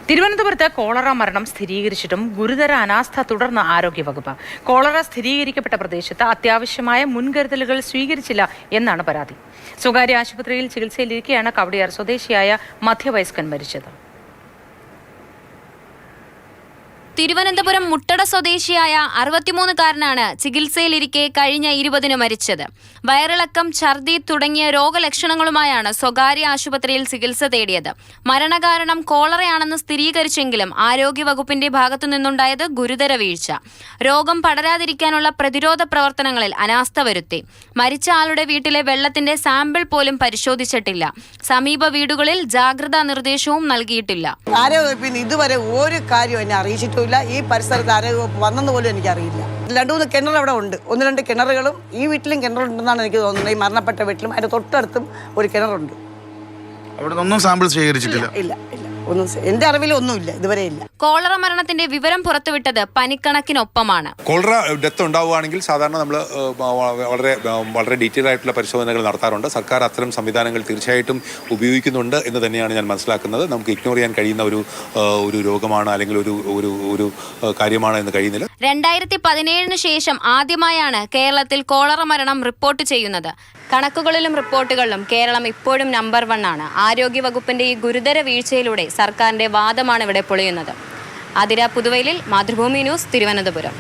തിരുവനന്തപുരത്ത് കോളറ മരണം സ്ഥിരീകരിച്ചിട്ടും ഗുരുതര അനാസ്ഥ തുടർന്ന് ആരോഗ്യവകുപ്പ്. കോളറ സ്ഥിരീകരിക്കപ്പെട്ട പ്രദേശത്ത് അത്യാവശ്യമായ മുൻകരുതലുകൾ സ്വീകരിച്ചില്ല എന്നാണ് പരാതി. സ്വകാര്യ ആശുപത്രിയിൽ ചികിത്സയിലിരിക്കെയാണ് കവടിയാർ സ്വദേശിയായ മധ്യവയസ്കൻ മരിച്ചത്. തിരുവനന്തപുരം മുട്ടട സ്വദേശിയായ 63-കാരനാണ് ചികിത്സയിലിരിക്കെ കഴിഞ്ഞ 20-ന് മരിച്ചത്. വയറിളക്കം, ഛർദി തുടങ്ങിയ രോഗലക്ഷണങ്ങളുമായാണ് സ്വകാര്യ ആശുപത്രിയിൽ ചികിത്സ തേടിയത്. മരണകാരണം കോളറയാണെന്ന് സ്ഥിരീകരിച്ചെങ്കിലും ആരോഗ്യവകുപ്പിന്റെ ഭാഗത്തുനിന്നുണ്ടായത് ഗുരുതര വീഴ്ച. രോഗം പടരാതിരിക്കാനുള്ള പ്രതിരോധ പ്രവർത്തനങ്ങളിൽ അനാസ്ഥ വരുത്തി. മരിച്ച ആളുടെ വീട്ടിലെ വെള്ളത്തിന്റെ സാമ്പിൾ പോലും പരിശോധിച്ചിട്ടില്ല. സമീപ വീടുകളിൽ ജാഗ്രതാ നിർദ്ദേശവും നൽകിയിട്ടില്ല. ആരോഗ്യവകുപ്പിന് ഇതുവരെ ഒരു കാര്യം എന്നെ അറിയിച്ചിട്ടില്ല. ഈ പരിസരത്ത് ആരോഗ്യവകുപ്പ് വന്നെന്ന് പോലും എനിക്കറിയില്ല. 2-3 കിണർ അവിടെ ഉണ്ട്. 1-2 കിണറുകളും ഈ വീട്ടിലും കിണറുണ്ടെന്നാണ് എനിക്ക് തോന്നുന്നത്. ഈ മരണപ്പെട്ട വീട്ടിലും അതിന്റെ തൊട്ടടുത്തും ഒരു കിണറുണ്ട്. അവിടെ ഒന്നും സാമ്പിൾ ശേഖരിച്ചിട്ടില്ല. ഇല്ല, ഒന്നും എന്റെ അറിവിൽ ഒന്നുമില്ല, ഇതുവരെ ഇല്ല. കോളറ മരണത്തിന്റെ വിവരം പുറത്തുവിട്ടത് പനിക്കണക്കിനൊപ്പമാണ്. കോളറ ഡെത്ത് ഉണ്ടാവുകയാണെങ്കിൽ സാധാരണ നമ്മൾ വളരെ ഡീറ്റെയിൽ ആയിട്ടുള്ള പരിശോധനകൾ നടത്താറുണ്ട്. സർക്കാർ അത്തരം സംവിധാനങ്ങൾ തീർച്ചയായിട്ടും ഉപയോഗിക്കുന്നുണ്ട് എന്ന് തന്നെയാണ് ഞാൻ മനസ്സിലാക്കുന്നത്. നമുക്ക് ഇഗ്നോർ ചെയ്യാൻ കഴിയുന്ന ഒരു രോഗമാണ് അല്ലെങ്കിൽ ഒരു കാര്യമാണ് എന്ന് കഴിയുന്നില്ല. 2017 ശേഷം ആദ്യമായാണ് കേരളത്തിൽ കോളറ മരണം റിപ്പോർട്ട് ചെയ്യുന്നത്. കണക്കുകളിലും റിപ്പോർട്ടുകളിലും കേരളം ഇപ്പോഴും നമ്പർ 1 ആണ്. ആരോഗ്യവകുപ്പിന്റെ ഈ ഗുരുതര വീഴ്ചയിലൂടെ സർക്കാരിന്റെ വാദമാണ് ഇവിടെ പൊളിയുന്നത്. ആതിര പുതുവയിലിൽ, മാതൃഭൂമി ന്യൂസ്, തിരുവനന്തപുരം.